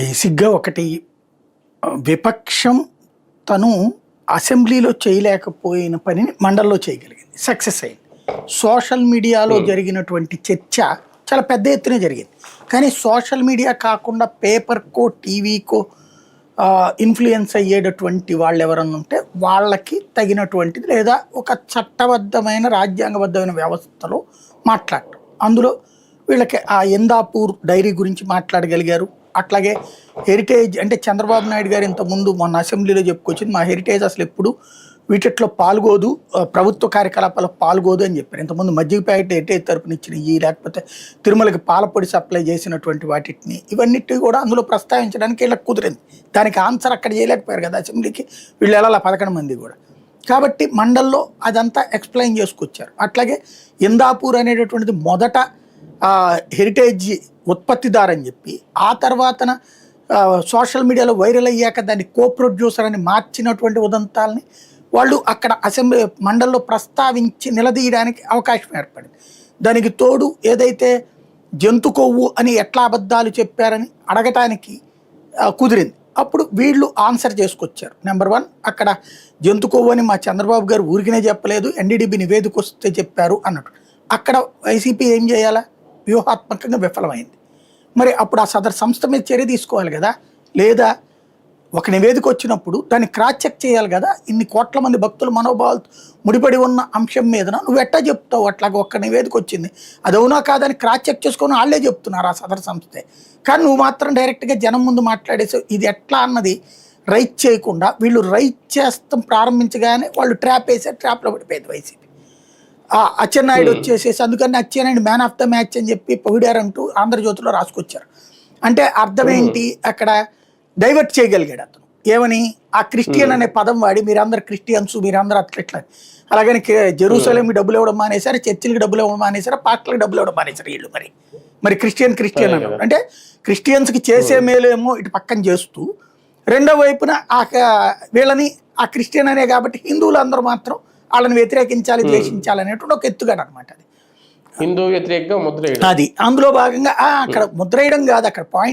బేసిక్‌గా ఒకటి విపక్షం తను అసెంబ్లీలో చేయలేకపోయిన పనిని మండలిలో చేయగలిగింది. సక్సెస్ అయింది. సోషల్ మీడియాలో జరిగినటువంటి చర్చ చాలా పెద్ద ఎత్తున జరిగింది. కానీ సోషల్ మీడియా కాకుండా పేపర్‌కో, టీవీకో ఇన్‌ఫ్లుయెన్స్ అయ్యేటటువంటి వాళ్ళెవరన్నా ఉంటే వాళ్ళకి తగినటువంటిది లేదా ఒక చట్టబద్ధమైన, రాజ్యాంగబద్ధమైన వ్యవస్థలో మాట్లాడటం. అందులో వీళ్ళకి ఆ ఇందాపూర్ డైరీ గురించి మాట్లాడగలిగారు. అట్లాగే హెరిటేజ్ అంటే చంద్రబాబు నాయుడు గారు ఇంతకుముందు మొన్న అసెంబ్లీలో చెప్పుకొచ్చింది, మా హెరిటేజ్ అసలు ఎప్పుడు వీటిట్లో పాల్గొదు, ప్రభుత్వ కార్యకలాపాల్లో పాల్గొదు అని చెప్పారు. ఇంతకుముందు మజ్జిగ ప్యాకెట్ హెరిటేజ్ తరపున ఇచ్చినవి, లేకపోతే తిరుమలకి పాలపొడి సప్లై చేసినటువంటి వాటిని ఇవన్నిటి కూడా అందులో ప్రస్తావించడానికి వీళ్ళకి కుదిరింది. దానికి ఆన్సర్ అక్కడ చేయలేకపోయారు కదా అసెంబ్లీకి, వీళ్ళు ఎలా 11 మంది కూడా. కాబట్టి మండల్లో అదంతా ఎక్స్ప్లెయిన్ చేసుకొచ్చారు. అట్లాగే ఇందాపూర్ అనేటటువంటిది మొదట హెరిటేజ్ ఉత్పత్తిదారు అని చెప్పి, ఆ తర్వాతన సోషల్ మీడియాలో వైరల్ అయ్యాక దాన్ని కో ప్రొడ్యూసర్ అని మార్చినటువంటి ఉదంతాలని వాళ్ళు అక్కడ అసెంబ్లీ మండలిలో ప్రస్తావించి నిలదీయడానికి అవకాశం ఏర్పడింది. దానికి తోడు ఏదైతే జంతు కొవ్వు అని ఎట్లా అబద్ధాలు చెప్పారని అడగటానికి కుదిరింది. అప్పుడు వీళ్ళు ఆన్సర్ చేసుకొచ్చారు. నెంబర్ 1, అక్కడ జంతు కొవ్వు అని మా చంద్రబాబు గారు ఊరికినే చెప్పలేదు, ఎన్డీడీబీ నివేదిక వస్తే చెప్పారు అన్నట్టు. అక్కడ వైసీపీ ఏం చేయాలా, వ్యూహాత్మకంగా విఫలమైంది. మరి అప్పుడు ఆ సదరు సంస్థ మీద చర్య తీసుకోవాలి కదా, లేదా ఒక నివేదిక వచ్చినప్పుడు దాన్ని క్రాస్ చెక్ చేయాలి కదా. ఇన్ని కోట్ల మంది భక్తుల మనోభావాలతో ముడిపడి ఉన్న అంశం మీద నువ్వు ఎట్టా చెప్తావు? అట్లాగే ఒక్క నివేదిక వచ్చింది, అది అవునా కాదని క్రాస్ చెక్ చేసుకొని వాళ్ళే చెప్తున్నారు ఆ సదరు సంస్థే. కానీ నువ్వు మాత్రం డైరెక్ట్గా జనం ముందు మాట్లాడేసావు. ఇది ఎట్లా అన్నది రైట్ చేయకుండా వీళ్ళు రైట్ చేస్తాం ప్రారంభించగానే వాళ్ళు ట్రాప్ వేసారు. ట్రాప్లో పడిపోయింది వైసీపీ. అచ్చెన్నాయుడు వచ్చేసేసి అందుకని Atchannaidu man of the match అని చెప్పి పొగిడారంటూ ఆంధ్రజ్యోతిలో రాసుకొచ్చారు. అంటే అర్థం ఏంటి, అక్కడ డైవర్ట్ చేయగలిగాడు అతను. ఏమని, ఆ క్రిస్టియన్ అనే పదం వాడి మీరందరు క్రిస్టియన్స్, మీరందరూ అట్లా. అలాగని జెరూసలేంకి డబ్బులు ఇవ్వడం మానేశారు, చర్చిలకి డబ్బులు ఇవ్వడం మానేశారు, పాస్టర్లకు డబ్బులు ఇవ్వడం మానేశారు వీళ్ళు. మరి క్రిస్టియన్ అన్నారు అంటే క్రిస్టియన్స్కి చేసే మేలేమో ఇటు పక్కన చేస్తూ, రెండో వైపున వీళ్ళని ఆ క్రిస్టియన్ అనే కాబట్టి హిందువులు అందరూ మాత్రం వాళ్ళని వ్యతిరేకించాలి, ద్వేషించాలి అనేటువంటి ఒక ఎత్తుగాడు అనమాట. అది హిందూ వ్యతిరేకంగా ముద్ర అది అందులో భాగంగా అక్కడ ముద్ర వేయడం కాదు, అక్కడ పాయింట్